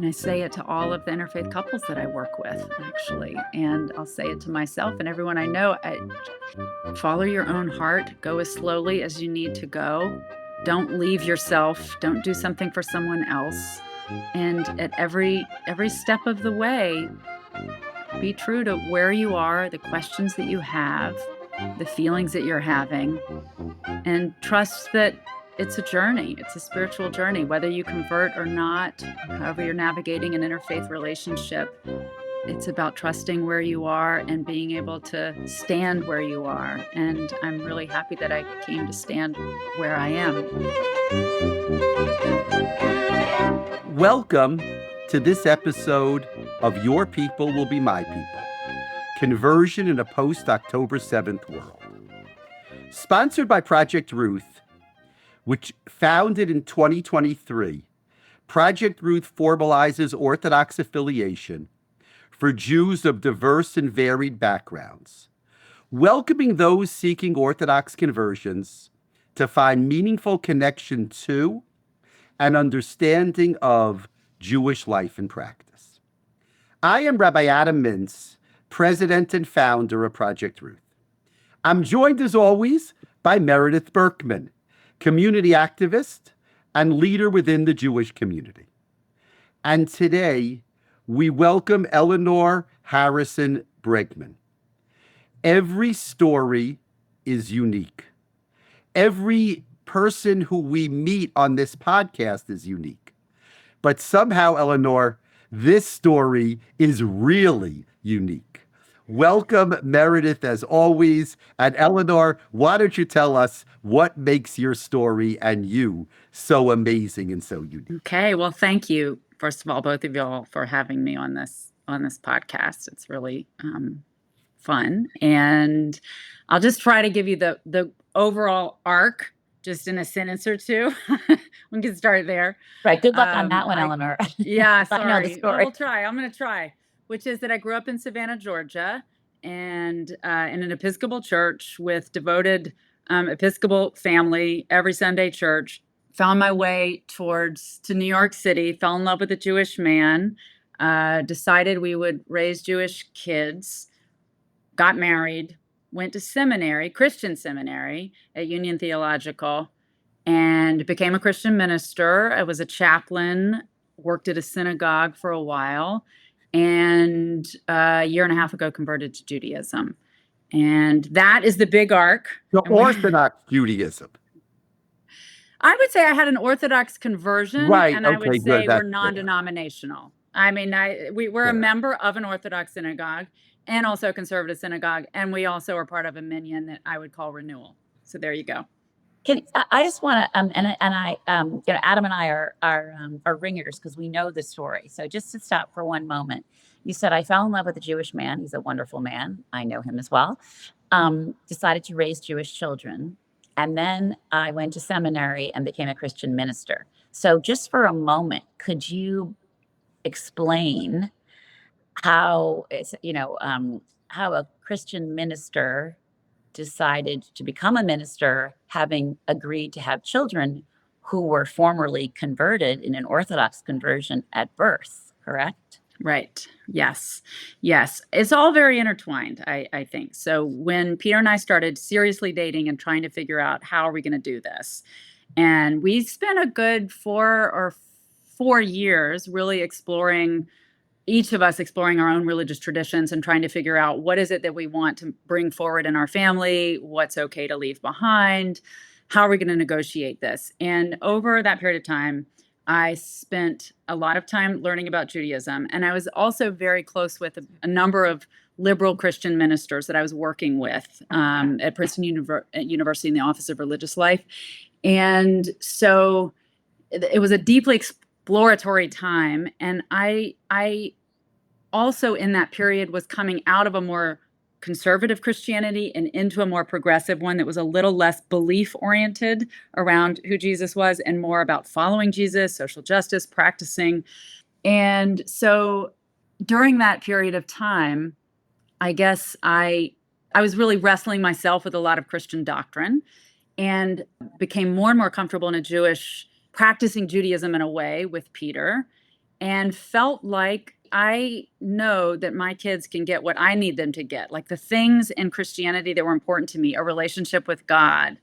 I say it to all of the interfaith couples that I work with, actually. And I'll say it to myself and everyone I know. Follow your own heart. Go as slowly as you need to go. Don't leave yourself. Don't do something for someone else. And at every step of the way, be true to where you are, the questions that you have, the feelings that you're having, and trust that it's a journey. It's a spiritual journey, whether you convert or not, however you're navigating an interfaith relationship. It's about trusting where you are and being able to stand where you are. And I'm really happy that I came to stand where I am. Welcome to this episode of Your People Will Be My People, Conversion in a Post-October 7th World. Sponsored by Project Ruth, which founded in 2023, Project Ruth formalizes Orthodox affiliation for Jews of diverse and varied backgrounds, welcoming those seeking Orthodox conversions to find meaningful connection to and understanding of Jewish life and practice. I am Rabbi Adam Mintz, president and founder of Project Ruth. I'm joined as always by Meredith Berkman, community activist and leader within the Jewish community. And today, we welcome Eleanor Harrison Bregman. Every story is unique. Every person who we meet on this podcast is unique. But somehow, Eleanor, this story is really unique. Welcome, Meredith, as always. And Eleanor, why don't you tell us what makes your story and you so amazing and so unique? Okay, well, thank you, first of all, both of y'all, for having me on this podcast. It's really fun, and I'll just try to give you the overall arc, just in a sentence or two. We can start there. Right. Good luck on that one, Eleanor. Yeah, sorry. I know the story. We'll try. I'm going to try. Which is that I grew up in Savannah, Georgia, and in an Episcopal church with devoted Episcopal family, every Sunday church. Found my way to New York City, fell in love with a Jewish man, decided we would raise Jewish kids, got married, went to seminary, Christian seminary at Union Theological, and became a Christian minister. I was a chaplain, worked at a synagogue for a while, and a year and a half ago converted to Judaism. And that is the big arc. The Orthodox Judaism. I would say I had an Orthodox conversion, right? And okay, I would say good. we're non-denominational. I mean, we're a member of an Orthodox synagogue and also a conservative synagogue, and we also are part of a minyan that I would call Renewal. So there you go. I just want to, Adam and I are ringers because we know the story. So just to stop for one moment, you said I fell in love with a Jewish man. He's a wonderful man. I know him as well. Decided to raise Jewish children. And then I went to seminary and became a Christian minister. So just for a moment, could you explain how a Christian minister decided to become a minister, having agreed to have children who were formerly converted in an Orthodox conversion at birth, correct? Right. Yes. It's all very intertwined, I think. So when Peter and I started seriously dating and trying to figure out how are we going to do this, and we spent a good 4 years really each of us exploring our own religious traditions and trying to figure out what is it that we want to bring forward in our family, what's okay to leave behind, how are we going to negotiate this? And over that period of time, I spent a lot of time learning about Judaism, and I was also very close with a number of liberal Christian ministers that I was working with at Princeton University in the Office of Religious Life. And so it was a deeply exploratory time, and I also in that period was coming out of a more conservative Christianity and into a more progressive one that was a little less belief oriented around who Jesus was and more about following Jesus, social justice, practicing. And so during that period of time, I guess I was really wrestling myself with a lot of Christian doctrine and became more and more comfortable in practicing Judaism in a way with Peter. and felt like I know that my kids can get what I need them to get, like the things in Christianity that were important to me, a relationship with God,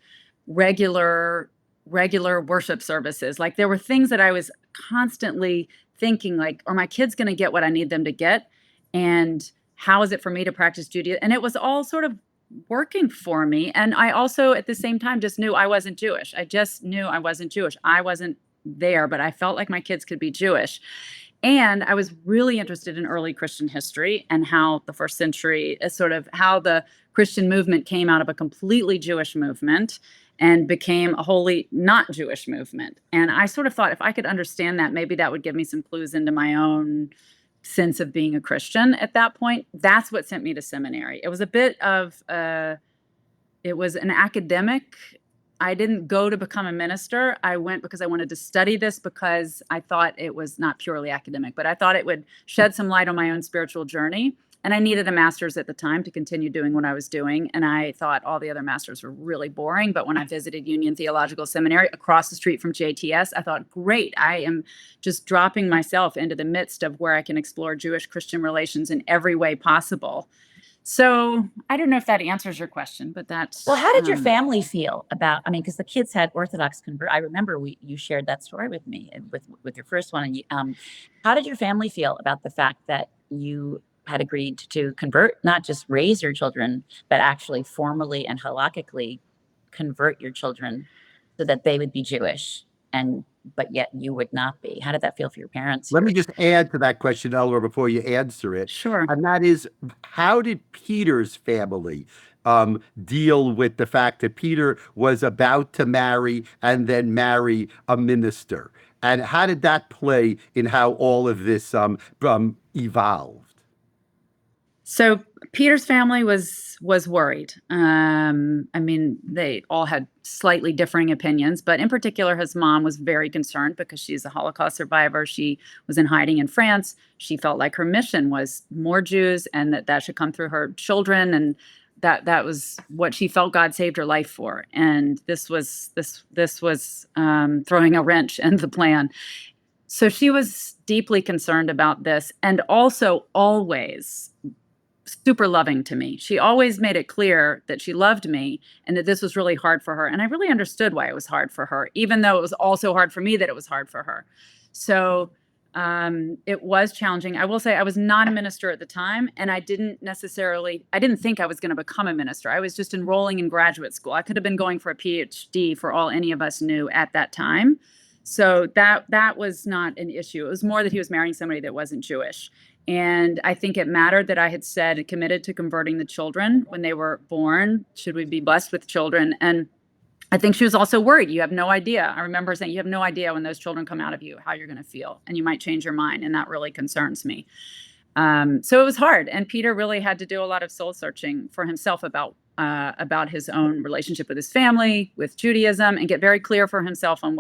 regular worship services. Like there were things that I was constantly thinking like, are my kids going to get what I need them to get? And how is it for me to practice Judaism? And it was all sort of working for me. And I also at the same time just knew I wasn't Jewish. I just knew I wasn't Jewish. I wasn't there, but I felt like my kids could be Jewish. And I was really interested in early Christian history and how the first century is sort of how the Christian movement came out of a completely Jewish movement and became a wholly not Jewish movement. And I sort of thought if I could understand that, maybe that would give me some clues into my own sense of being a Christian at that point. That's what sent me to seminary. It was a bit of it was an academic. I didn't go to become a minister. I went because I wanted to study this because I thought it was not purely academic, but I thought it would shed some light on my own spiritual journey. And I needed a master's at the time to continue doing what I was doing. And I thought all the other masters were really boring. But when I visited Union Theological Seminary across the street from JTS, I thought, great, I am just dropping myself into the midst of where I can explore Jewish-Christian relations in every way possible. So I don't know if that answers your question, but that's Well, how did your family feel about? I mean, because the kids had Orthodox convert. I remember you shared that story with me with your first one. And how did your family feel about the fact that you had agreed to convert, not just raise your children, but actually formally and halakhically convert your children so that they would be Jewish, but yet you would not be? How did that feel for your parents? Let me just add to that question, Eleanor, before you answer it. Sure. And that is, how did Peter's family deal with the fact that Peter was about to marry and then marry a minister? And how did that play in how all of this evolved? So Peter's family was worried. I mean, they all had slightly differing opinions, but in particular, his mom was very concerned because she's a Holocaust survivor. She was in hiding in France. She felt like her mission was more Jews, and that should come through her children, and that was what she felt God saved her life for. And this was throwing a wrench in the plan. So she was deeply concerned about this, and also always super loving to me. She always made it clear that she loved me and that this was really hard for her. And I really understood why it was hard for her, even though it was also hard for me that it was hard for her. So it was challenging. I will say I was not a minister at the time, and I didn't think I was going to become a minister. I was just enrolling in graduate school. I could have been going for a PhD for all any of us knew at that time. So that was not an issue. It was more that he was marrying somebody that wasn't Jewish. And I think it mattered that I had said committed to converting the children when they were born. Should we be blessed with children? And I think she was also worried. You have no idea. I remember saying, you have no idea when those children come out of you, how you're going to feel. And you might change your mind. And that really concerns me. So it was hard. And Peter really had to do a lot of soul searching for himself about his own relationship with his family, with Judaism, and get very clear for himself on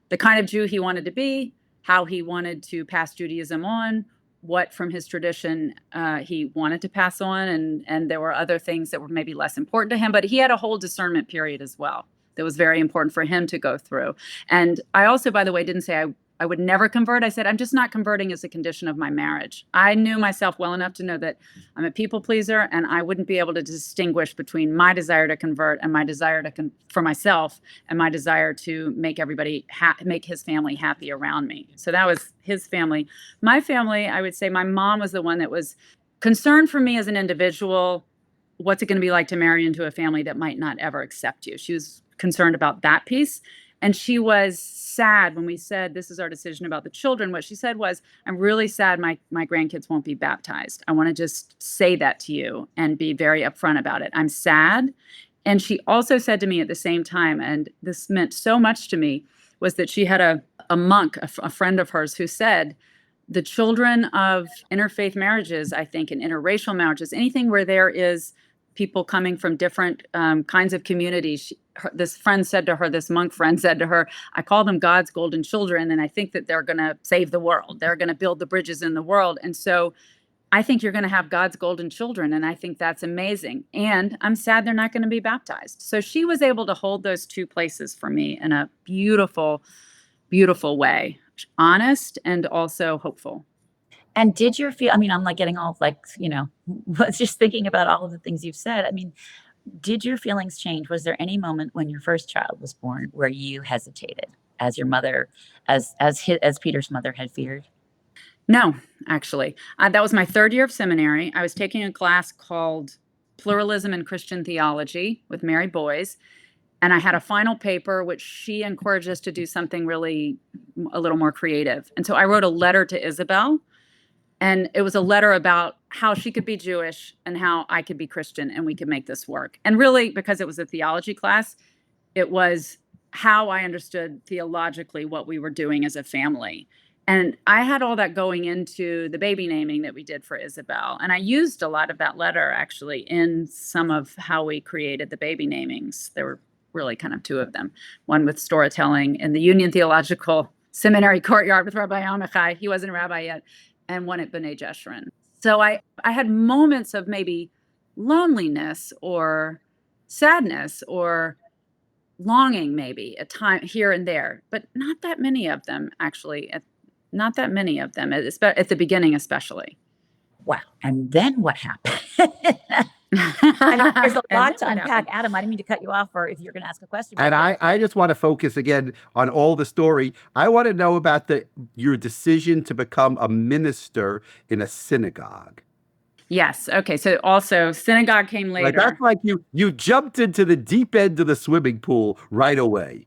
the kind of Jew he wanted to be, how he wanted to pass Judaism on, what from his tradition he wanted to pass on. And there were other things that were maybe less important to him, but he had a whole discernment period as well that was very important for him to go through. And I also, by the way, didn't say I would never convert. I said, I'm just not converting as a condition of my marriage. I knew myself well enough to know that I'm a people pleaser, and I wouldn't be able to distinguish between my desire to convert and my desire for myself and my desire to make everybody make his family happy around me. So that was his family. My family, I would say my mom was the one that was concerned for me as an individual. What's it going to be like to marry into a family that might not ever accept you? She was concerned about that piece. And she was sad when we said, this is our decision about the children. What she said was, I'm really sad my grandkids won't be baptized. I want to just say that to you and be very upfront about it. I'm sad. And she also said to me at the same time, and this meant so much to me, was that she had a monk, a friend of hers, who said, the children of interfaith marriages, I think, and interracial marriages, anything where there is people coming from different kinds of communities. This monk friend said to her, I call them God's golden children, and I think that they're going to save the world. They're going to build the bridges in the world. And so I think you're going to have God's golden children, and I think that's amazing. And I'm sad they're not going to be baptized. So she was able to hold those two places for me in a beautiful, beautiful way. honest and also hopeful. And did your feel, I mean, I'm like getting all like, was just thinking about all of the things you've said. I mean, did your feelings change? Was there any moment when your first child was born where you hesitated as your mother, as Peter's mother had feared? No, actually. That was my third year of seminary. I was taking a class called Pluralism in Christian Theology with Mary Boyce. And I had a final paper, which she encouraged us to do something really a little more creative. And so I wrote a letter to Isabel. And it was a letter about how she could be Jewish and how I could be Christian and we could make this work. And really, because it was a theology class, it was how I understood theologically what we were doing as a family. And I had all that going into the baby naming that we did for Isabel. And I used a lot of that letter actually in some of how we created the baby namings. There were really kind of two of them, one with storytelling in the Union Theological Seminary courtyard with Rabbi Amichai. He wasn't a rabbi yet. And one at B'nai Jeshurun. So I had moments of maybe loneliness or sadness or longing maybe a time here and there, but not that many of them actually. Not that many of them at the beginning, especially. Wow. And then what happened? I know there's a lot to unpack. Adam, I didn't mean to cut you off, or if you're going to ask a question. And I just want to focus again on all the story. I want to know about your decision to become a minister in a synagogue. Yes. Okay. So also synagogue came later. Like, that's like you jumped into the deep end of the swimming pool right away.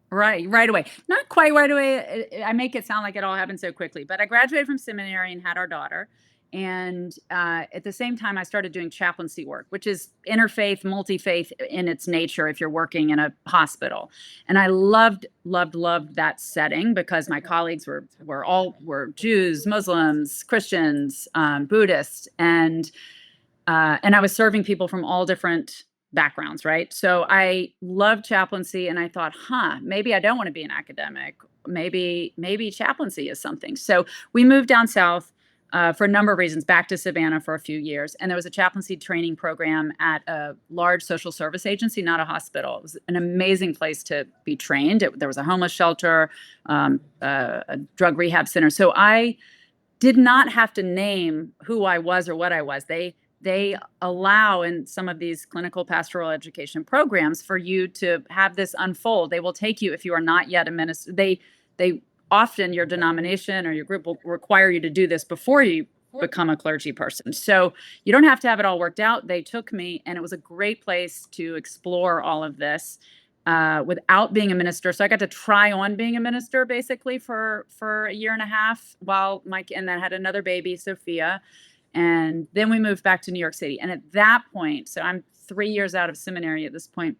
Right away. Not quite right away. I make it sound like it all happened so quickly, but I graduated from seminary and had our daughter. And at the same time, I started doing chaplaincy work, which is interfaith, multi-faith in its nature if you're working in a hospital. And I loved that setting because my colleagues were Jews, Muslims, Christians, Buddhists, and I was serving people from all different backgrounds, right? So I loved chaplaincy and I thought, maybe I don't want to be an academic. Maybe chaplaincy is something. So we moved down south for a number of reasons, back to Savannah for a few years. And there was a chaplaincy training program at a large social service agency, not a hospital. It was an amazing place to be trained. There was a homeless shelter, a drug rehab center. So I did not have to name who I was or what I was. They allow in some of these clinical pastoral education programs for you to have this unfold. They will take you if you are not yet a minister. They often your denomination or your group will require you to do this before you become a clergy person. So you don't have to have it all worked out. They took me, and it was a great place to explore all of this without being a minister. So I got to try on being a minister basically for a year and a half and then had another baby, Sophia. And then we moved back to New York City. And at that point, so I'm 3 years out of seminary at this point.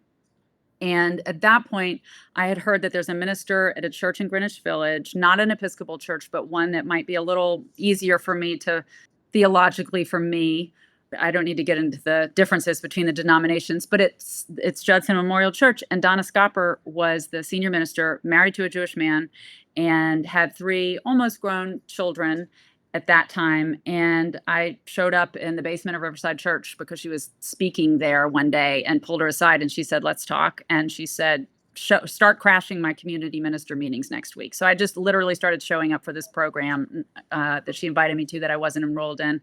And at that point, I had heard that there's a minister at a church in Greenwich Village, not an Episcopal church, but one that might be a little easier for me to theologically for me. I don't need to get into the differences between the denominations, but it's Judson Memorial Church. And Donna Scopper was the senior minister, married to a Jewish man, and had 3 almost grown children at that time. And I showed up in the basement of Riverside Church because she was speaking there one day and pulled her aside and she said, let's talk. And she said, start crashing my community minister meetings next week. So I just literally started showing up for this program that she invited me to that I wasn't enrolled in.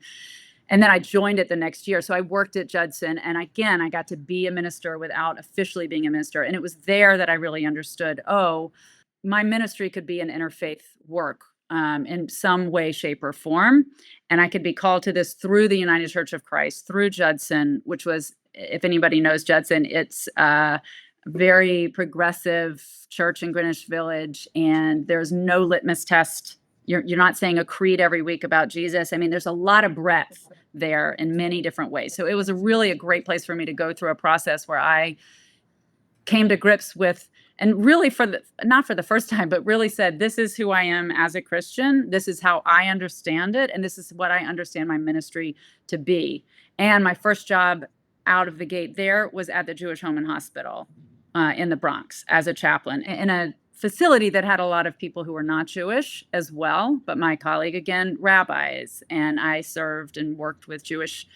And then I joined it the next year. So I worked at Judson. And again, I got to be a minister without officially being a minister. And it was there that I really understood, my ministry could be an interfaith work in some way, shape, or form. And I could be called to this through the United Church of Christ, through Judson, which was, if anybody knows Judson, it's a very progressive church in Greenwich Village. And there's no litmus test. You're not saying a creed every week about Jesus. I mean, there's a lot of breadth there in many different ways. So it was really a great place for me to go through a process where I came to grips with, and really not for the first time, but really said, this is who I am as a Christian. This is how I understand it. And this is what I understand my ministry to be. And my first job out of the gate there was at the Jewish Home and Hospital in the Bronx as a chaplain in a facility that had a lot of people who were not Jewish as well. But my colleague, again, rabbis, and I served and worked with Jewish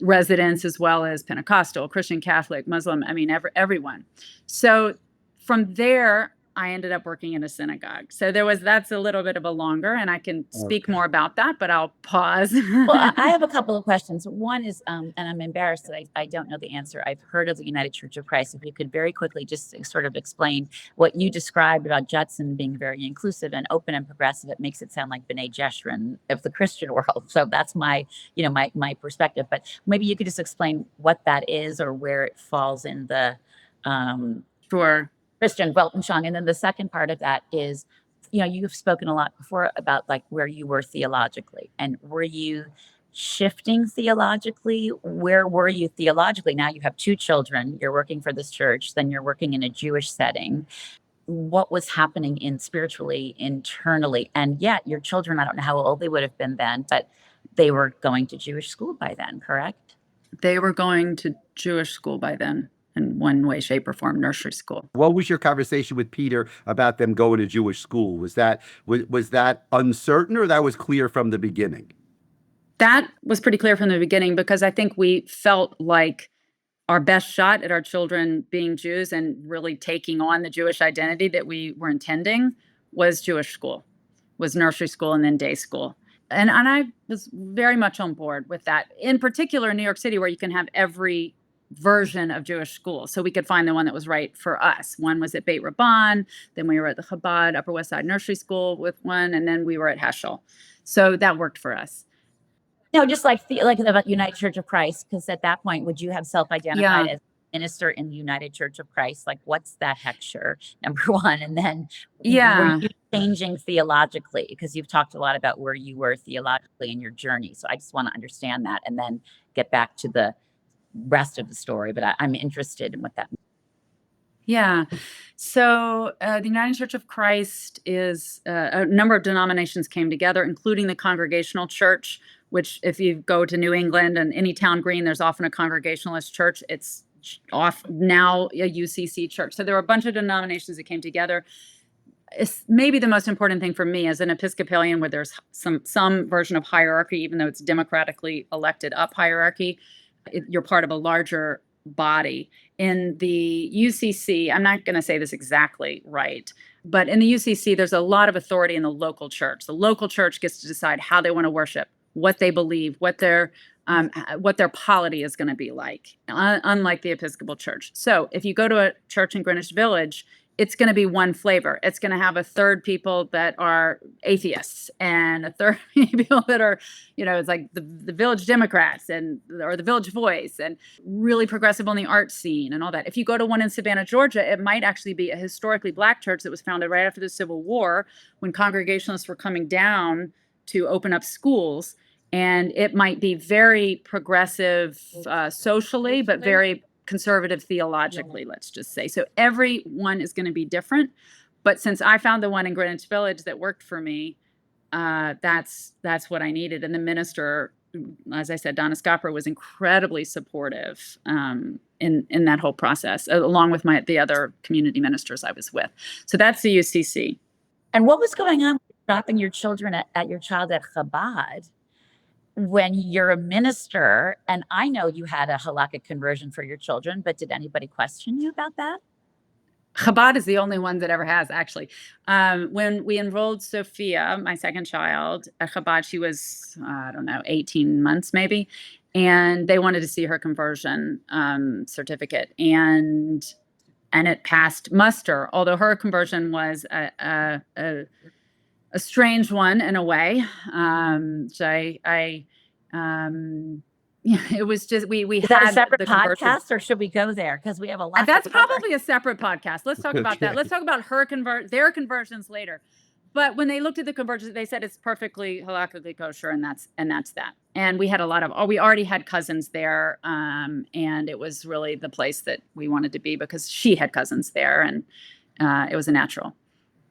residents as well as Pentecostal, Christian, Catholic, Muslim, I mean, everyone. So from there, I ended up working in a synagogue. So that's a little bit of a longer, and I can speak Okay. more about that, but I'll pause. Well, I have a couple of questions. One is, and I'm embarrassed that I don't know the answer. I've heard of the United Church of Christ. If you could very quickly just sort of explain what you described about Judson being very inclusive and open and progressive, it makes it sound like B'nai Jeshurun of the Christian world. So that's my perspective. But maybe you could just explain what that is or where it falls in the Sure. Christian Weltanschauung. And then the second part of that is, you've spoken a lot before about like where you were theologically, and were you shifting theologically? Where were you theologically? Now you have two children, you're working for this church, then you're working in a Jewish setting. What was happening spiritually, internally? And yet your children, I don't know how old they would have been then, but they were going to Jewish school by then, correct? They were going to Jewish school by then in one way, shape, or form, nursery school. What was your conversation with Peter about them going to Jewish school? Was that uncertain, or that was clear from the beginning? That was pretty clear from the beginning, because I think we felt like our best shot at our children being Jews and really taking on the Jewish identity that we were intending was Jewish school, was nursery school and then day school. And I was very much on board with that, in particular in New York City, where you can have every version of Jewish school. So we could find the one that was right for us. One was at Beit Rabban, then we were at the Chabad Upper West Side Nursery School with one, and then we were at Heschel. So that worked for us. No, just like about United Church of Christ, because at that point, would you have self-identified as minister in the United Church of Christ? Like, what's that hecture, number one? And then were you changing theologically? Because you've talked a lot about where you were theologically in your journey. So I just want to understand that and then get back to the rest of the story. But I'm interested in what that means. Yeah. So the United Church of Christ is a number of denominations came together, including the Congregational Church, which if you go to New England and any town green, there's often a Congregationalist church. It's off now a UCC church. So there were a bunch of denominations that came together. It's maybe the most important thing for me as an Episcopalian, where there's some version of hierarchy, even though it's democratically elected up hierarchy, you're part of a larger body. In the UCC, I'm not going to say this exactly right, but in the UCC, there's a lot of authority in the local church. The local church gets to decide how they want to worship, what they believe, what their polity is going to be like, unlike the Episcopal Church. So if you go to a church in Greenwich Village, it's going to be one flavor. It's going to have a third people that are atheists and a third people that are, it's like the Village Democrats or the Village Voice, and really progressive on the art scene and all that. If you go to one in Savannah, Georgia, it might actually be a historically Black church that was founded right after the Civil War, when Congregationalists were coming down to open up schools. And it might be very progressive socially, but very conservative theologically, let's just say. So every one is going to be different. But since I found the one in Greenwich Village that worked for me, that's what I needed. And the minister, as I said, Donna Scopper, was incredibly supportive in that whole process, along with the other community ministers I was with. So that's the UCC. And what was going on with dropping your children at your child at Chabad when you're a minister? And I know you had a halakhic conversion for your children, but did anybody question you about that? Chabad is the only one that ever has, actually. When we enrolled Sophia, my second child, at Chabad, she was, 18 months maybe. And they wanted to see her conversion certificate. And it passed muster, although her conversion was a strange one in a way. It was just we Is had that a separate the podcast, or should we go there? Because we have a lot. That's probably a separate podcast. Let's talk about that. Let's talk about their conversions later. But when they looked at the conversions, they said it's perfectly halakhically kosher, and that's that. And we had we already had cousins there, and it was really the place that we wanted to be because she had cousins there, and it was a natural.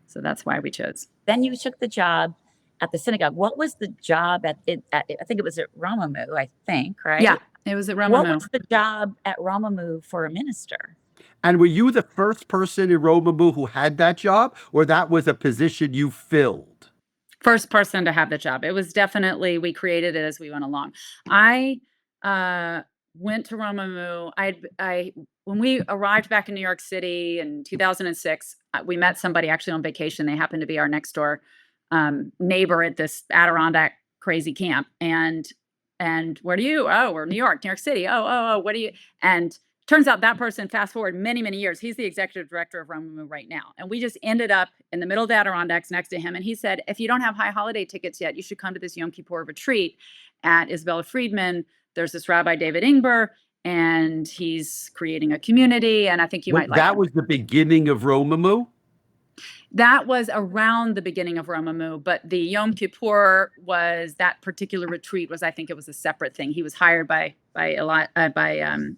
So that's why we chose. Then you took the job at the synagogue. What was the job I think it was at Romamu, I think, right? Yeah, it was at Romamu. What was the job at Romamu for a minister? And were you the first person in Romamu who had that job, or that was a position you filled? First person to have the job. It was definitely, we created it as we went along. I went to Romamu. I when we arrived back in New York City in 2006, we met somebody actually on vacation. They happened to be our next door neighbor at this Adirondack crazy camp. And where do you? Oh, we're New York City. Oh, what do you? And turns out that person, fast forward many, many years, he's the executive director of Romumu right now. And we just ended up in the middle of the Adirondacks next to him. And he said, if you don't have high holiday tickets yet, you should come to this Yom Kippur retreat at Isabella Friedman. There's this Rabbi David Ingber, and he's creating a community. And I think you might like that him. was the beginning of Romumu? That was around the beginning of Romumu, but the Yom Kippur was that particular retreat was, I think it was a separate thing. He was hired by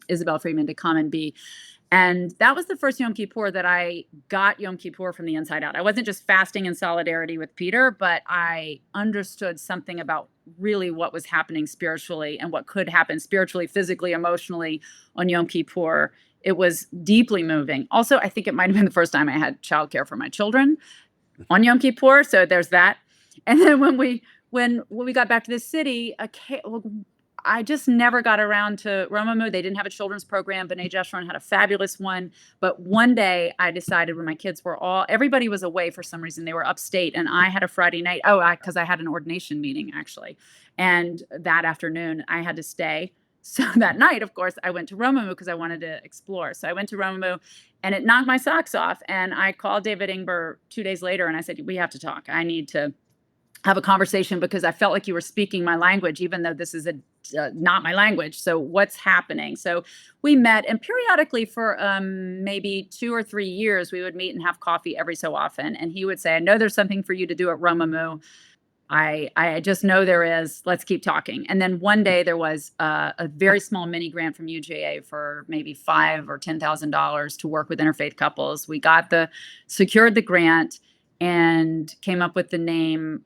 Isabel Friedman to come and be. And that was the first Yom Kippur that I got Yom Kippur from the inside out. I wasn't just fasting in solidarity with Peter, but I understood something about really what was happening spiritually and what could happen spiritually, physically, emotionally on Yom Kippur. It was deeply moving. Also, I think it might have been the first time I had childcare for my children on Yom Kippur. So there's that. And then when we got back to the city, I just never got around to Romumu. They didn't have a children's program. B'nai Jeshurun had a fabulous one. But one day I decided when my kids were everybody was away for some reason. They were upstate and I had a Friday night. Because I had an ordination meeting actually. And that afternoon I had to stay. So that night, of course, I went to Romumu because I wanted to explore. So I went to Romumu and it knocked my socks off. And I called David Ingber 2 days later and I said, we have to talk. I need to have a conversation because I felt like you were speaking my language, even though this is not my language. So what's happening? So we met, and periodically for maybe 2 or 3 years, we would meet and have coffee every so often. And he would say, I know there's something for you to do at Romumu. I just know there is. Let's keep talking. And then one day there was a very small mini grant from UJA for maybe $5,000 or $10,000 to work with interfaith couples. We secured the grant and came up with the name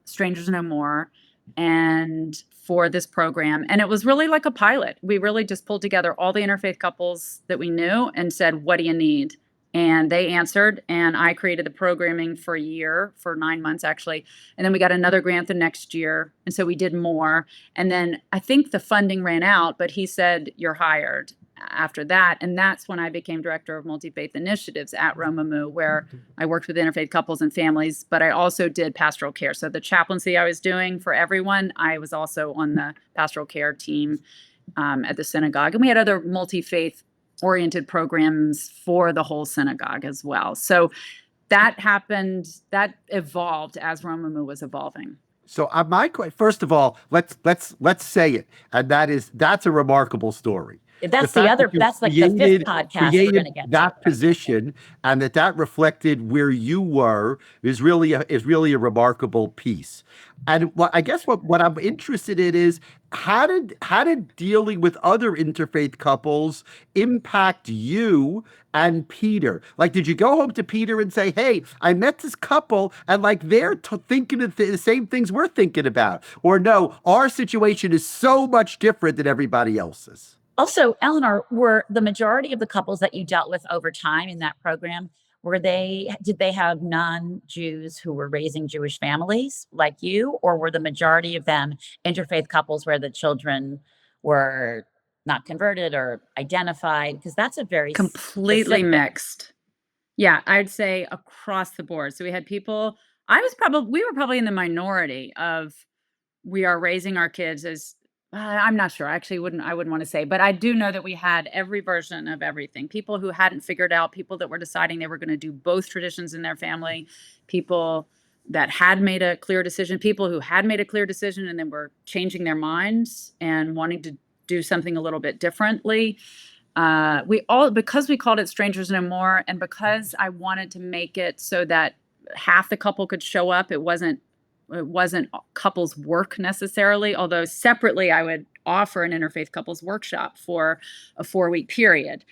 Strangers No More and for this program. And it was really like a pilot. We really just pulled together all the interfaith couples that we knew and said, what do you need? And they answered, and I created the programming for a year, for 9 months actually. And then we got another grant the next year. And so we did more. And then I think the funding ran out, but he said, you're hired after that. And that's when I became director of multi-faith initiatives at Romumu, where I worked with interfaith couples and families, but I also did pastoral care. So the chaplaincy I was doing for everyone, I was also on the pastoral care team at the synagogue. And we had other multi-faith oriented programs for the whole synagogue as well. So that happened, that evolved as Romumu was evolving. So first of all, let's say it, and that's a remarkable story. That's that's like the 5th podcast we're going to get that position, and that reflected where you were is really a remarkable piece. And I guess what I'm interested in is how did dealing with other interfaith couples impact you and Peter? Like, did you go home to Peter and say, "Hey, I met this couple, and like they're thinking of the same things we're thinking about," or no, our situation is so much different than everybody else's? Also, Eleanor, were the majority of the couples that you dealt with over time in that program, did they have non-Jews who were raising Jewish families like you, or were the majority of them interfaith couples where the children were not converted or identified? Because that's a very completely mixed. Yeah, I'd say across the board. So we had people, we were probably in the minority of, we are raising our kids as, I'm not sure. Actually, I wouldn't want to say, but I do know that we had every version of everything. People who hadn't figured out, people that were deciding they were going to do both traditions in their family, people that had made a clear decision, people who had made a clear decision and then were changing their minds and wanting to do something a little bit differently. Because we called it Strangers No More, and because I wanted to make it so that half the couple could show up, it wasn't couples work necessarily, although separately I would offer an interfaith couples workshop for a 4-week period.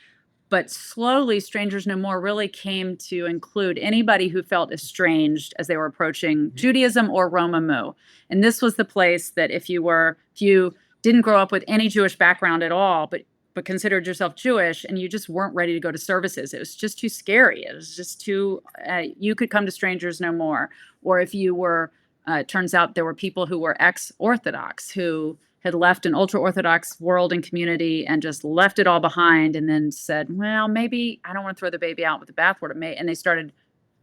But slowly, Strangers No More really came to include anybody who felt estranged as they were approaching Judaism or Romumu. And this was the place that if you didn't grow up with any Jewish background at all, but considered yourself Jewish and you just weren't ready to go to services, it was just too scary. It was just too, you could come to Strangers No More. Or if you were, turns out there were people who were ex-Orthodox who had left an ultra-Orthodox world and community and just left it all behind, and then said, well, maybe I don't want to throw the baby out with the bathwater. And they started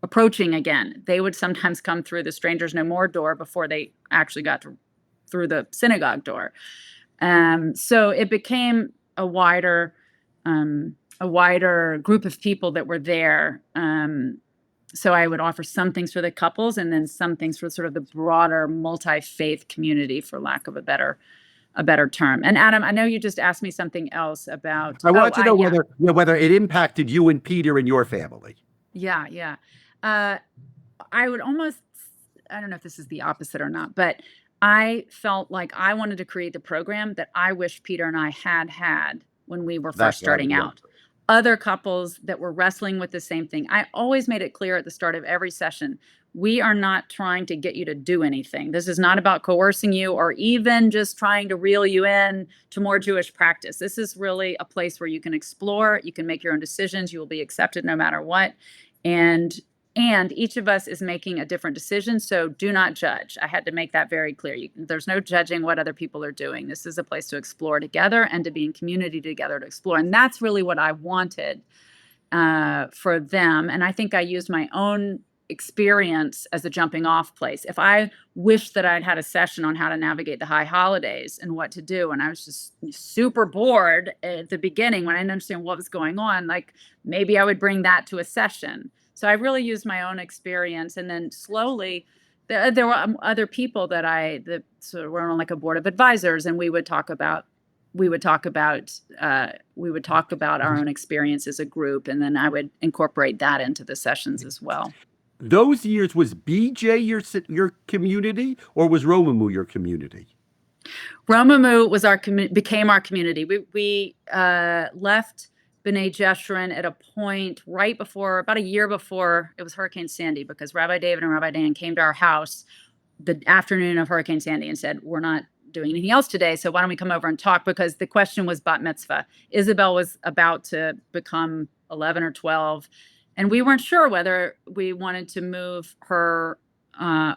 approaching again. They would sometimes come through the Strangers No More door before they actually got through the synagogue door. So it became a wider group of people that were there. So I would offer some things for the couples and then some things for sort of the broader multi-faith community, for lack of a better term. And Adam, I know you just asked me something else about. I want to know whether it impacted you and Peter and your family. Yeah. I would almost, I don't know if this is the opposite or not, but I felt like I wanted to create the program that I wish Peter and I had when we were first starting out. Other couples that were wrestling with the same thing. I always made it clear at the start of every session, we are not trying to get you to do anything. This is not about coercing you or even just trying to reel you in to more Jewish practice. This is really a place where you can explore, you can make your own decisions, you will be accepted no matter what. And each of us is making a different decision, so do not judge. I had to make that very clear. There's no judging what other people are doing. This is a place to explore together and to be in community together to explore. And that's really what I wanted for them. And I think I used my own experience as a jumping off place. If I wished that I'd had a session on how to navigate the high holidays and what to do, and I was just super bored at the beginning when I didn't understand what was going on, like maybe I would bring that to a session. So I really used my own experience, and then slowly, there were other people that sort of were on like a board of advisors, and we would talk about our own experience as a group, and then I would incorporate that into the sessions as well. Those years, was BJ your community, or was Romamu your community? Romamu was became our community. We left B'nai Jeshurun at a point about a year before it was Hurricane Sandy, because Rabbi David and Rabbi Dan came to our house the afternoon of Hurricane Sandy and said, we're not doing anything else today, so why don't we come over and talk? Because the question was bat mitzvah. Isabel was about to become 11 or 12, and we weren't sure whether we wanted to move her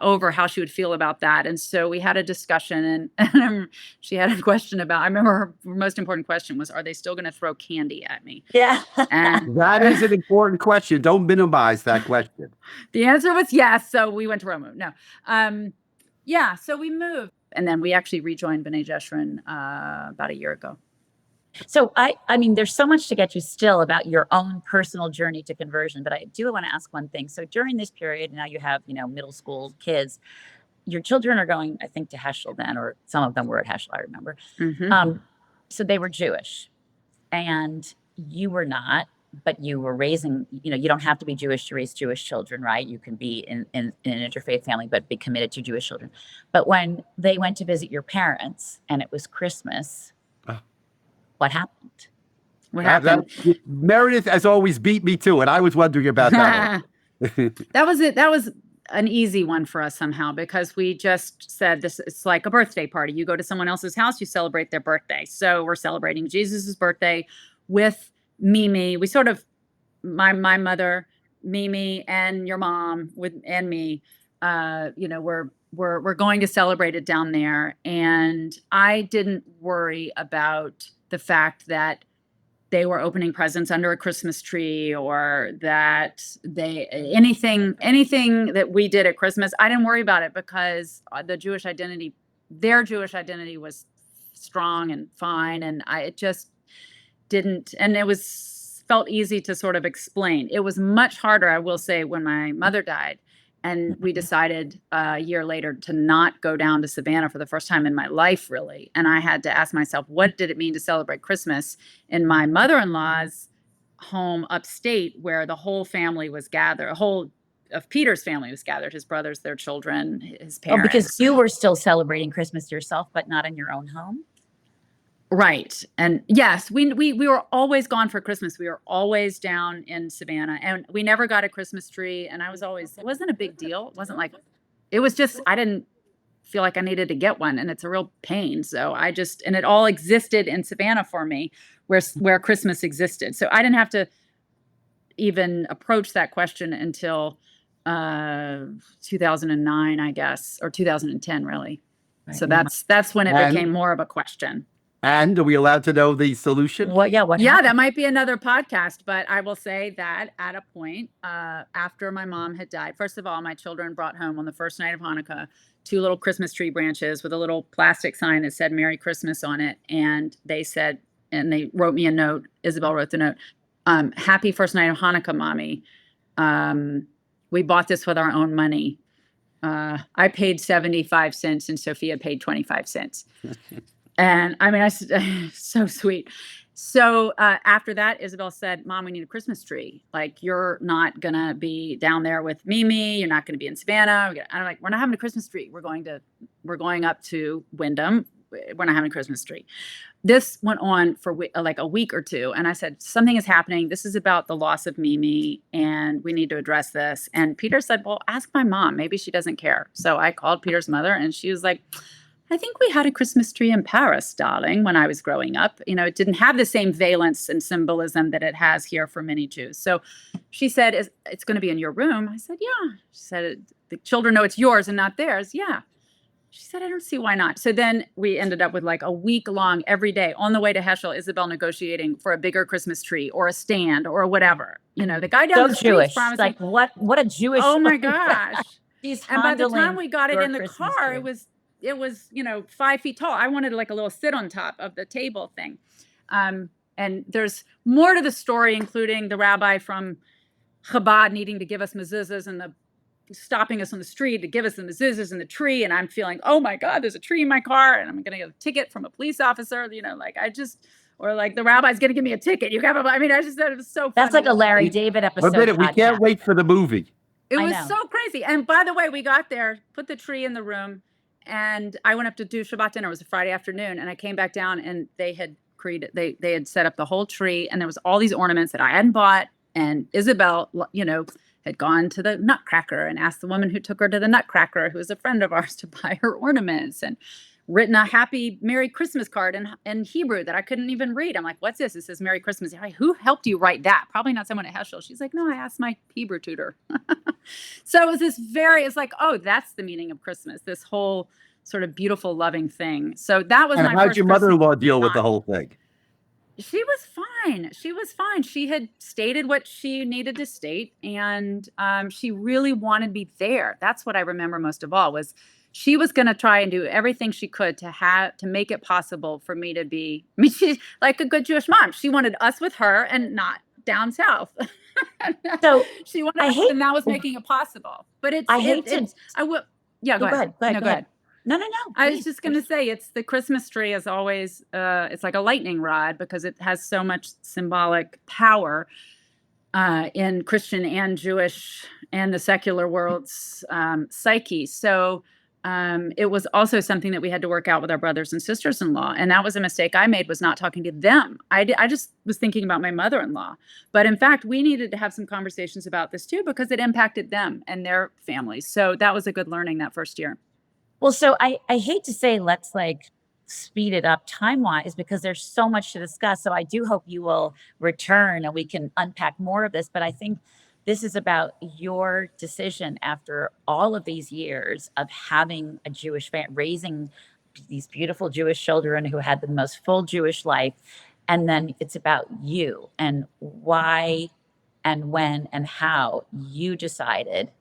over, how she would feel about that. And so we had a discussion, and she had a question about, I remember her most important question was, are they still going to throw candy at me? Yeah. And that is an important question. Don't minimize that question. The answer was yes. So we went to Romu. No. Yeah. So we moved, and then we actually rejoined B'nai Jeshurun about a year ago. So I mean, there's so much to get you still about your own personal journey to conversion, but I do want to ask one thing. So during this period, now you have, middle school kids, your children are going, I think, to Heschel then, or some of them were at Heschel, I remember. Mm-hmm. So they were Jewish, and you were not, but you were raising, you don't have to be Jewish to raise Jewish children, right? You can be in an interfaith family, but be committed to Jewish children. But when they went to visit your parents and it was Christmas, what happened? Meredith, as always, beat me to it. I was wondering about that. That was it. That was an easy one for us somehow, because we just said this. It's like a birthday party. You go to someone else's house, you celebrate their birthday. So we're celebrating Jesus's birthday with Mimi. We sort of, my mother, Mimi, and your mom and me. We're going to celebrate it down there, and I didn't worry about the fact that they were opening presents under a Christmas tree, or that anything that we did at Christmas. I didn't worry about it, because their Jewish identity was strong and fine. And it just didn't, and it felt easy to sort of explain. It was much harder, I will say, when my mother died. And we decided a year later to not go down to Savannah for the first time in my life, really. And I had to ask myself, what did it mean to celebrate Christmas in my mother-in-law's home upstate, where the whole family was gathered, of Peter's family was gathered, his brothers, their children, his parents. Oh, because you were still celebrating Christmas yourself, but not in your own home? Right. And yes, we were always gone for Christmas. We were always down in Savannah, and we never got a Christmas tree. And it wasn't a big deal. It was just, I didn't feel like I needed to get one, and it's a real pain. So and it all existed in Savannah for me, where Christmas existed. So I didn't have to even approach that question until 2009, I guess, or 2010, really. So that's when it became more of a question. And are we allowed to know the solution? What Yeah, happened? that might be another podcast, but I will say that at a point after my mom had died, first of all, my children brought home on the first night of Hanukkah 2 little Christmas tree branches with a little plastic sign that said Merry Christmas on it. And they said, and they wrote me a note, Isabel wrote the note, happy first night of Hanukkah, Mommy. We bought this with our own money. I paid 75 cents and Sophia paid 25 cents. And I mean, so sweet. So after that, Isabel said, Mom, we need a Christmas tree. Like, you're not going to be down there with Mimi. You're not going to be in Savannah. I'm like, we're not having a Christmas tree. We're going up to Windham. We're not having a Christmas tree. This went on for like a week or two. And I said, something is happening. This is about the loss of Mimi and we need to address this. And Peter said, well, ask my mom. Maybe she doesn't care. So I called Peter's mother and she was like, I think we had a Christmas tree in Paris, darling, when I was growing up. You know, it didn't have the same valence and symbolism that it has here for many Jews. So she said, it's going to be in your room. I said, yeah. She said, the children know it's yours and not theirs. Yeah. She said, I don't see why not. So then we ended up with like a week long every day on the way to Heschel, Isabel negotiating for a bigger Christmas tree or a stand or whatever. You know, the guy down the street Jewish. promised Like what a Jewish. Oh my gosh. And by the time we got it in the Christmas car, tree. it was, 5 feet tall. I wanted like a little sit on top of the table thing. And there's more to the story, including the rabbi from Chabad needing to give us mezuzahs and stopping us on the street to give us the mezuzahs in the tree. And I'm feeling, oh my God, there's a tree in my car and I'm going to get a ticket from a police officer, or like the rabbi's going to give me a ticket. I just thought it was so funny. That's like a Larry David episode. We can't wait for the movie. It was so crazy. And by the way, we got there, put the tree in the room, and I went up to do Shabbat dinner. It was a Friday afternoon, and I came back down, and they had they had set up the whole tree, and there was all these ornaments that I hadn't bought. And Isabel, had gone to the Nutcracker and asked the woman who took her to the Nutcracker, who was a friend of ours, to buy her ornaments, and written a happy Merry Christmas card in Hebrew that I couldn't even read. I'm like, what's this? It says Merry Christmas. I'm like, who helped you write that? Probably not someone at Heschel. She's like, no, I asked my Hebrew tutor. So it was it's like, oh, that's the meaning of Christmas, this whole sort of beautiful, loving thing. So that was my first. How'd your mother-in-law deal with the whole thing? She was fine. She had stated what she needed to state, and she really wanted me there. That's what I remember most of all, was she was going to try and do everything she could to make it possible for me to be. I mean, she's like a good Jewish mom. She wanted us with her and not down south. So she wanted us, and that was making it possible. But go ahead. Go ahead. No. I was just going to say, the Christmas tree is always, it's like a lightning rod because it has so much symbolic power in Christian and Jewish and the secular world's psyche. So it was also something that we had to work out with our brothers and sisters-in-law. And that was a mistake I made, was not talking to them. I just was thinking about my mother-in-law. But in fact, we needed to have some conversations about this too, because it impacted them and their families. So that was a good learning that first year. Well, so I hate to say let's speed it up time-wise because there's so much to discuss. So I do hope you will return and we can unpack more of this. But I think this is about your decision after all of these years of having a Jewish family, raising these beautiful Jewish children who had the most full Jewish life. And then it's about you and why and when and how you decided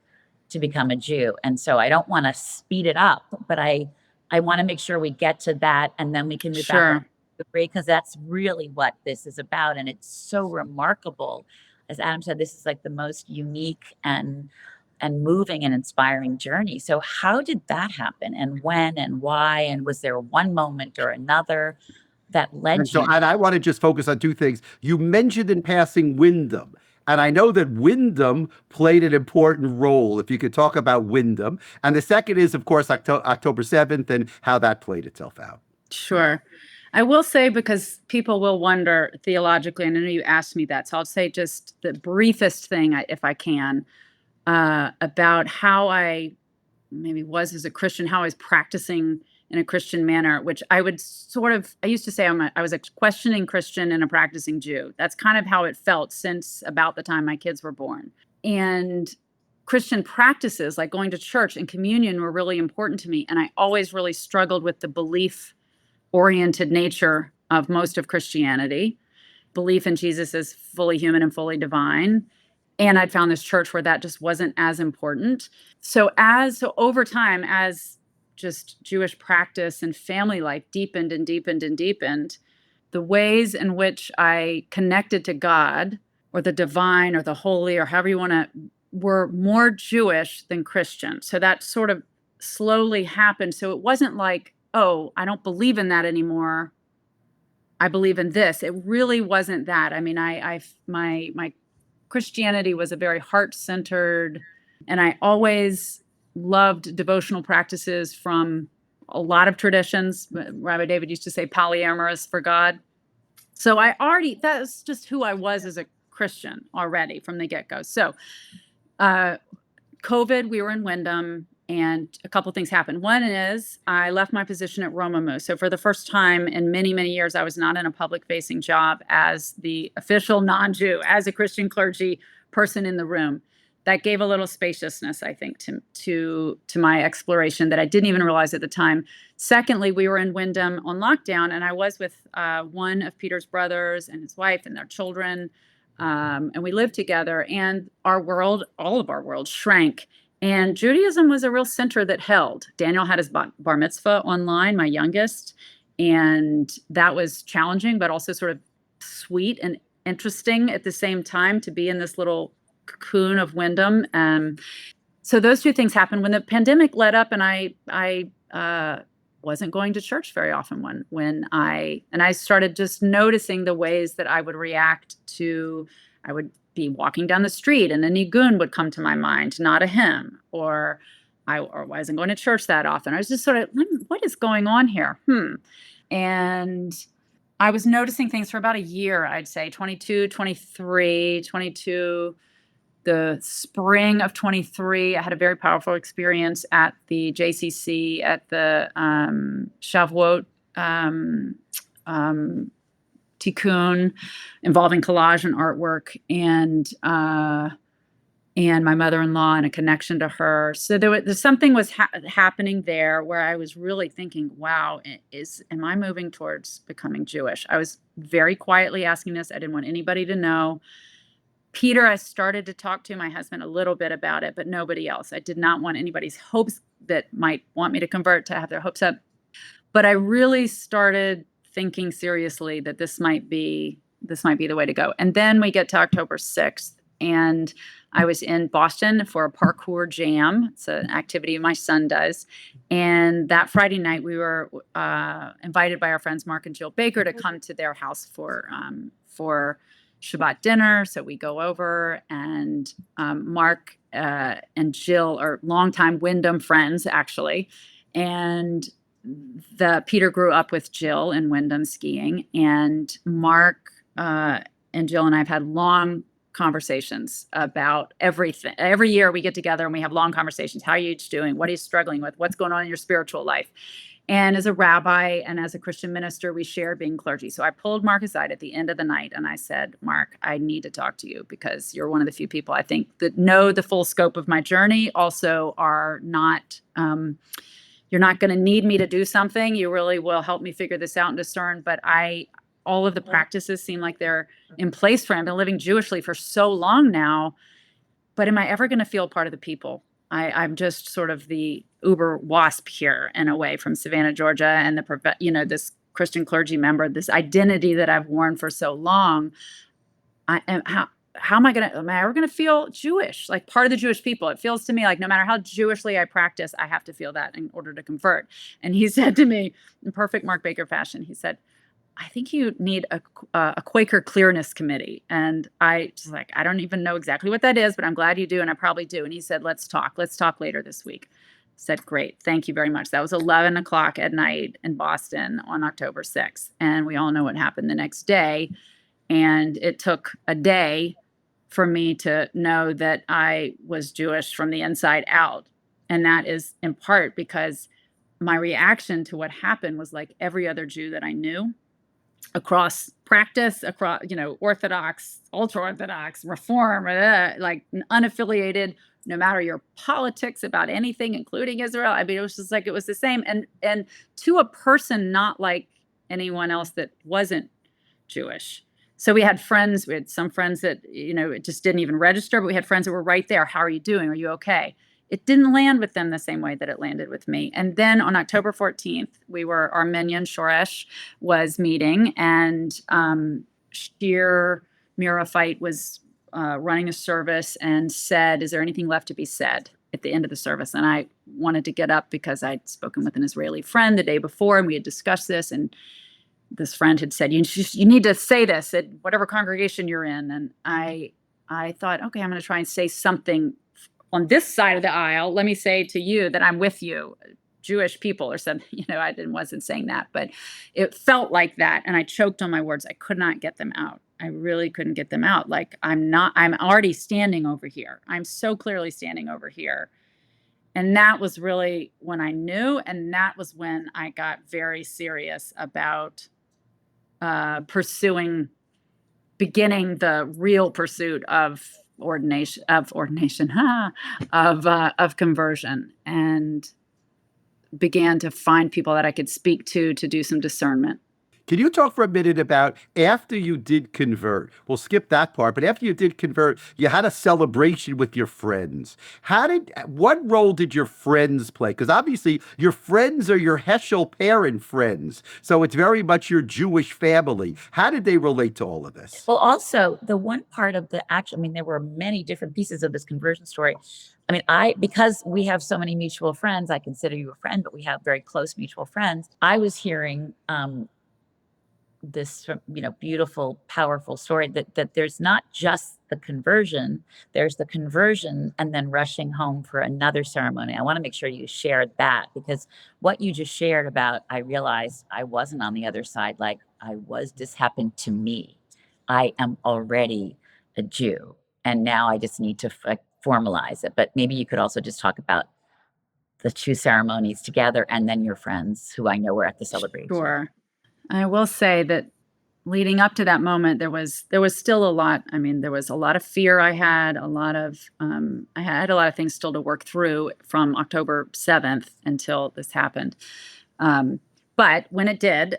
to become a Jew. And so I don't want to speed it up, but I want to make sure we get to that and then we can move back to because that's really what this is about. And it's so remarkable. As Adam said, this is like the most unique and moving and inspiring journey. So how did that happen and when and why? And was there one moment or another that led you? And I want to just focus on two things. You mentioned in passing Windham. And I know that Windham played an important role, if you could talk about Windham. And the second is, of course, October 7th and how that played itself out. Sure. I will say, because people will wonder theologically, and I know you asked me that, so I'll say just the briefest thing, if I can, about how I maybe was as a Christian, how I was practicing in a Christian manner, which I used to say I was a questioning Christian and a practicing Jew. That's kind of how it felt since about the time my kids were born. And Christian practices like going to church and communion were really important to me. And I always really struggled with the belief-oriented nature of most of Christianity, belief in Jesus as fully human and fully divine. And I'd found this church where that just wasn't as important. So over time, as just Jewish practice and family life deepened and deepened and deepened, the ways in which I connected to God or the divine or the holy or however you want to were more Jewish than Christian. So that sort of slowly happened. So it wasn't like, oh, I don't believe in that anymore. I believe in this. It really wasn't that. I mean, my Christianity was a very heart-centered, and I always loved devotional practices from a lot of traditions. Rabbi David used to say polyamorous for God. So that's just who I was as a Christian already from the get-go. So COVID, we were in Windham, and a couple things happened. One is I left my position at Romamu. So for the first time in many, many years, I was not in a public-facing job as the official non-Jew, as a Christian clergy person in the room. That gave a little spaciousness, I think, to my exploration that I didn't even realize at the time. Secondly, we were in Windham on lockdown, and I was with one of Peter's brothers and his wife and their children, and we lived together. And our world, all of our world, shrank. And Judaism was a real center that held. Daniel had his bar mitzvah online, my youngest, and that was challenging, but also sort of sweet and interesting at the same time to be in this little cocoon of Windham. So those two things happened when the pandemic let up, and I wasn't going to church very often when I started just noticing the ways that I would react to. I would be walking down the street and a nigun would come to my mind, not a hymn, or I wasn't going to church that often. I was just sort of, what is going on here? And I was noticing things for about a year, I'd say 22, 23, 22, the spring of 23. I had a very powerful experience at the JCC at the Shavuot tikkun involving collage and artwork, and my mother-in-law and a connection to her. So there's something was happening there where I was really thinking, wow, am I moving towards becoming Jewish? I was very quietly asking this. I didn't want anybody to know. Peter, I started to talk to my husband a little bit about it, but nobody else. I did not want anybody's hopes that might want me to convert to have their hopes up. But I really started thinking seriously that this might be the way to go. And then we get to October 6th, and I was in Boston for a parkour jam. It's an activity my son does. And that Friday night, we were invited by our friends Mark and Jill Baker to come to their house for Shabbat dinner. So we go over, and Mark and Jill are longtime Windham friends, actually. And Peter grew up with Jill in Windham skiing, and Mark and Jill and I have had long conversations about everything. Every year we get together and we have long conversations. How are you each doing? What are you struggling with? What's going on in your spiritual life? And as a rabbi and as a Christian minister, we share being clergy. So I pulled Mark aside at the end of the night and I said, Mark, I need to talk to you because you're one of the few people I think that know the full scope of my journey, also are not, you're not going to need me to do something. You really will help me figure this out and discern. But all of the practices seem like they're in place for him. I've been living Jewishly for so long now, but am I ever going to feel part of the people? I'm just sort of the uber wasp here in a way from Savannah, Georgia, and this Christian clergy member, this identity that I've worn for so long. How am I ever going to feel Jewish, like part of the Jewish people? It feels to me like no matter how Jewishly I practice, I have to feel that in order to convert. And he said to me in perfect Mark Baker fashion, he said, I think you need a Quaker clearness committee. And I was like, I don't even know exactly what that is, but I'm glad you do. And I probably do. And he said, let's talk later this week. I said, great. Thank you very much. That was 11 o'clock at night in Boston on October 6th. And we all know what happened the next day. And it took a day for me to know that I was Jewish from the inside out. And that is in part because my reaction to what happened was like every other Jew that I knew. across practice, across, Orthodox, ultra-Orthodox, Reform, like unaffiliated, no matter your politics about anything, including Israel. I mean, it was just like, it was the same. And to a person, not like anyone else that wasn't Jewish. So we had some friends that, it just didn't even register, but we had friends that were right there. How are you doing? Are you okay? It didn't land with them the same way that it landed with me. And then on October 14th, our minyan Shoresh was meeting, and Shir Mirafite was running a service and said, "Is there anything left to be said?" at the end of the service. And I wanted to get up because I'd spoken with an Israeli friend the day before, and we had discussed this, and this friend had said, you need to say this at whatever congregation you're in. And I thought, okay, I'm going to try and say something on this side of the aisle. Let me say to you that I'm with you, Jewish people, or something. Wasn't saying that, but it felt like that. And I choked on my words. I could not get them out. I really couldn't get them out. Like, I'm already standing over here. I'm so clearly standing over here. And that was really when I knew. And that was when I got very serious about beginning the real pursuit of conversion, and began to find people that I could speak to do some discernment. Can you talk for a minute about after you did convert? We'll skip that part, but after you did convert, you had a celebration with your friends. What role did your friends play? Because obviously your friends are your Heschel parent friends, so it's very much your Jewish family. How did they relate to all of this? Well, also the one part of there were many different pieces of this conversion story. I mean, because we have so many mutual friends, I consider you a friend, but we have very close mutual friends. I was hearing this beautiful, powerful story that there's not just the conversion, there's the conversion and then rushing home for another ceremony. I want to make sure you shared that, because what you just shared about, I realized I wasn't on the other side. Like, this happened to me. I am already a Jew, and now I just need to formalize it. But maybe you could also just talk about the two ceremonies together, and then your friends who I know were at the celebration. Sure. I will say that leading up to that moment, there was still a lot. I mean, there was a lot of fear. I had a lot of things still to work through from October 7th until this happened. But when it did,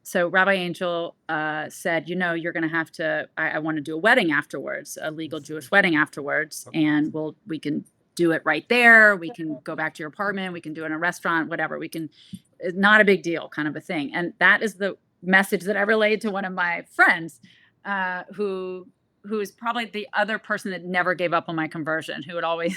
so Rabbi Angel said, you're going to have to. I want to do a wedding afterwards, a legal Jewish wedding afterwards, and we can do it right there. We can go back to your apartment. We can do it in a restaurant, whatever. We can. It's not a big deal, kind of a thing. And that is the message that I relayed to one of my friends, who is probably the other person that never gave up on my conversion, who would always.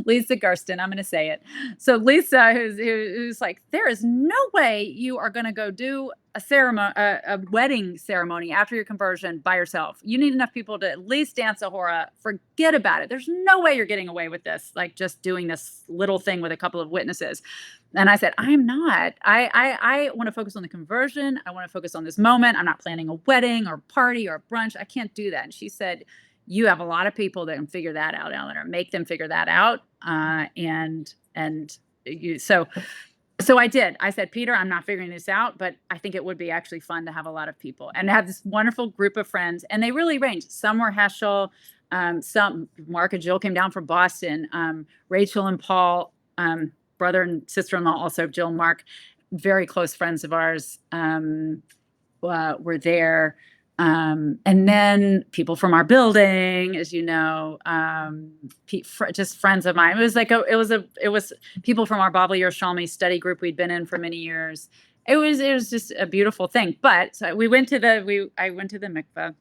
Lisa Gersten, I'm going to say it. So Lisa, who's like, there is no way you are going to go do a wedding ceremony after your conversion by yourself. You need enough people to at least dance a hora. Forget about it. There's no way you're getting away with this, like just doing this little thing with a couple of witnesses. And I said, I am not. I want to focus on the conversion. I want to focus on this moment. I'm not planning a wedding or party or brunch. I can't do that. And she said, you have a lot of people that can figure that out, Eleanor. Make them figure that out. So I did. I said, Peter, I'm not figuring this out, but I think it would be actually fun to have a lot of people and have this wonderful group of friends. And they really ranged. Some were Heschel. Some, Mark and Jill came down from Boston. Rachel and Paul, brother and sister-in-law, also Jill and Mark, very close friends of ours, were there. And then people from our building, as you know, just friends of mine. It was like it was people from our Bava Yerushalmi study group we'd been in for many years. It was just a beautiful thing. But so I went to the mikvah,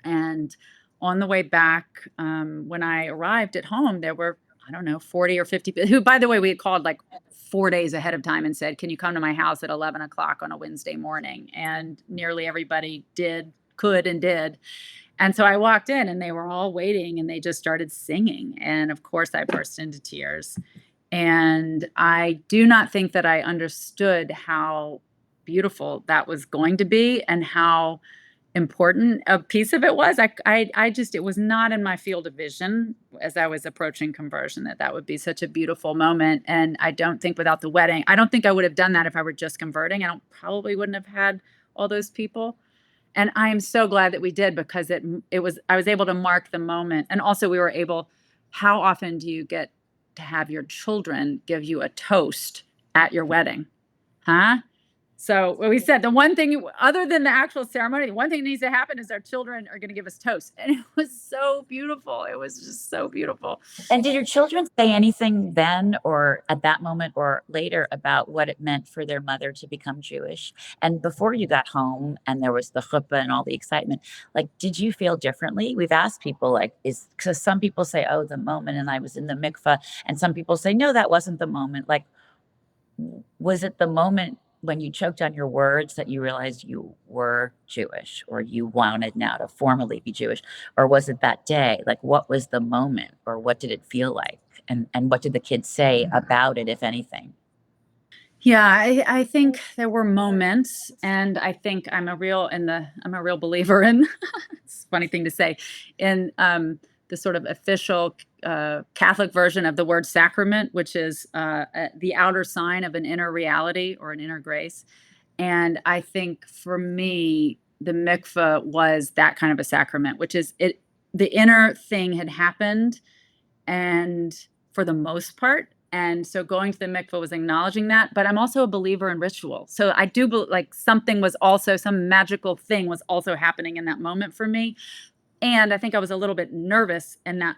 and on the way back, when I arrived at home, there were, I don't know, 40 or 50 people who, by the way, we had called like 4 days ahead of time and said, can you come to my house at 11 o'clock on a Wednesday morning? And nearly everybody could and did. And so I walked in and they were all waiting and they just started singing. And of course I burst into tears. And I do not think that I understood how beautiful that was going to be and how important a piece of it was. I just, it was not in my field of vision as I was approaching conversion that would be such a beautiful moment. And I don't think without the wedding, I don't think I would have done that if I were just converting. Probably wouldn't have had all those people. And I am so glad that we did, because I was able to mark the moment. And also we were able, how often do you get to have your children give you a toast at your wedding? Huh? So we said the one thing, other than the actual ceremony, the one thing that needs to happen is our children are going to give us toast. And it was so beautiful. It was just so beautiful. And did your children say anything then or at that moment or later about what it meant for their mother to become Jewish? And before you got home and there was the chuppah and all the excitement, like, did you feel differently? We've asked people, like, because some people say, oh, the moment, and I was in the mikvah. And some people say, no, that wasn't the moment. Like, was it the moment when you choked on your words that you realized you were Jewish, or you wanted now to formally be Jewish? Or was it that day? Like, what was the moment, or what did it feel like? And what did the kids say about it, if anything? Yeah, I think there were moments, and I think I'm a real believer in, it's a funny thing to say, in the sort of official Catholic version of the word sacrament, which is the outer sign of an inner reality or an inner grace. And I think for me, the mikveh was that kind of a sacrament, which is the inner thing had happened, and for the most part. And so going to the mikveh was acknowledging that, but I'm also a believer in ritual. So I do like some magical thing was also happening in that moment for me. And I think I was a little bit nervous in that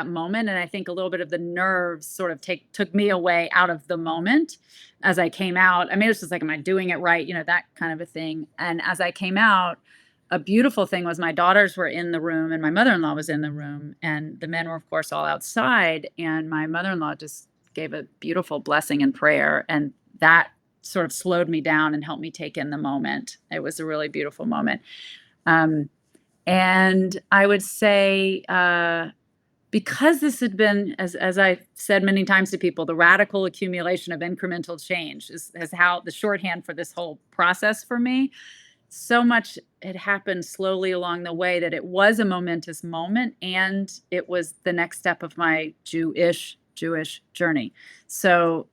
moment. And I think a little bit of the nerves sort of took me away out of the moment as I came out. I mean, it was just like, am I doing it right? That kind of a thing. And as I came out, a beautiful thing was my daughters were in the room and my mother-in-law was in the room, and the men were, of course, all outside. And my mother-in-law just gave a beautiful blessing and prayer. And that sort of slowed me down and helped me take in the moment. It was a really beautiful moment. And I would say, because this had been, as I said many times to people, the radical accumulation of incremental change is how the shorthand for this whole process for me. So much had happened slowly along the way that it was a momentous moment, and it was the next step of my Jewish journey. So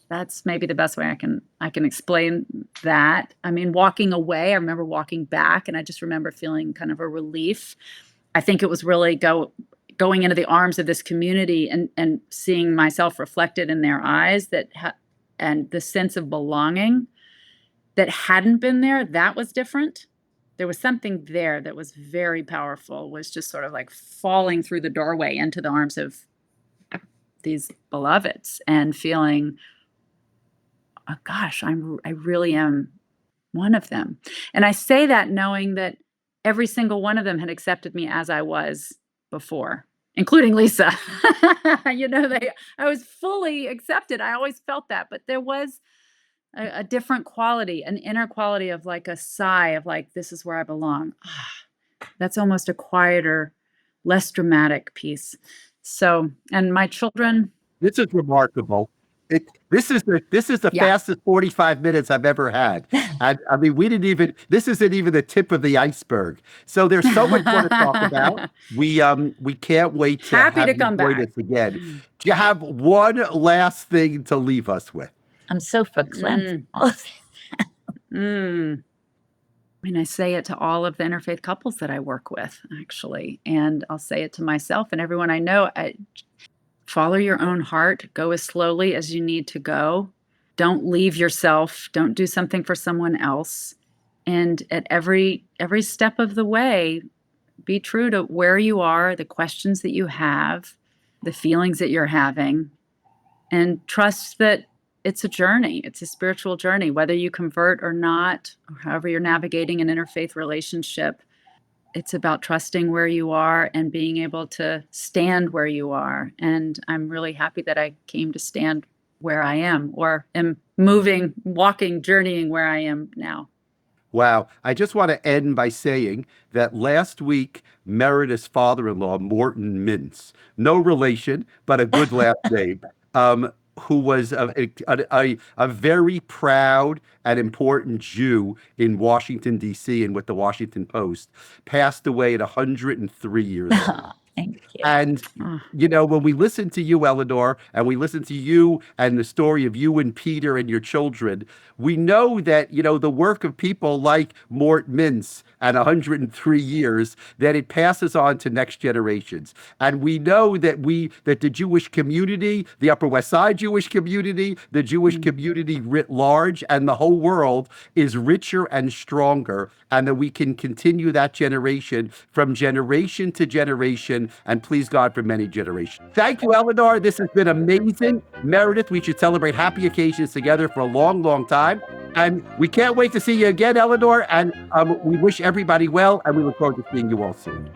that's maybe the best way I can explain that. I mean, walking away, I remember walking back, and I just remember feeling kind of a relief. I think it was really going into the arms of this community and seeing myself reflected in their eyes, and the sense of belonging that hadn't been there. That was different. There was something there that was very powerful, was just sort of like falling through the doorway into the arms of these beloveds and feeling, oh gosh, I really am one of them. And I say that knowing that every single one of them had accepted me as I was before, including Lisa. I was fully accepted. I always felt that, but there was a different quality, an inner quality of like a sigh of like, this is where I belong. That's almost a quieter, less dramatic piece. So, and my children. This is remarkable. This is the fastest 45 minutes I've ever had. I mean, this isn't even the tip of the iceberg. So there's so much more to talk about. We can't wait to Happy have to you come join back us again. Do you have one last thing to leave us with? I'm so verklempt. I mean, I say it to all of the interfaith couples that I work with, actually, and I'll say it to myself and everyone I know. Follow your own heart. Go as slowly as you need to go. Don't leave yourself. Don't do something for someone else. And at every step of the way, be true to where you are, the questions that you have, the feelings that you're having, and trust that it's a journey. It's a spiritual journey, whether you convert or not, or however you're navigating an interfaith relationship. It's about trusting where you are and being able to stand where you are. And I'm really happy that I came to stand where I am, or am moving, walking, journeying where I am now. Wow. I just want to end by saying that last week, Meredith's father-in-law, Morton Mintz, no relation, but a good last name, who was a very proud and important Jew in Washington, D.C., and with the Washington Post, passed away at 103 years old. Thank you. And, Oh, when we listen to you, Eleanor, and we listen to you and the story of you and Peter and your children, we know that, the work of people like Mort Mintz and 103 years, that it passes on to next generations. And we know that the Jewish community, the Upper West Side Jewish community, the Jewish community writ large, and the whole world is richer and stronger, and that we can continue that generation from generation to generation, and please God for many generations. Thank you, Eleanor. This has been amazing. Meredith, we should celebrate happy occasions together for a long, long time. And we can't wait to see you again, Eleanor. And we wish everybody well, and we look forward to seeing you all soon.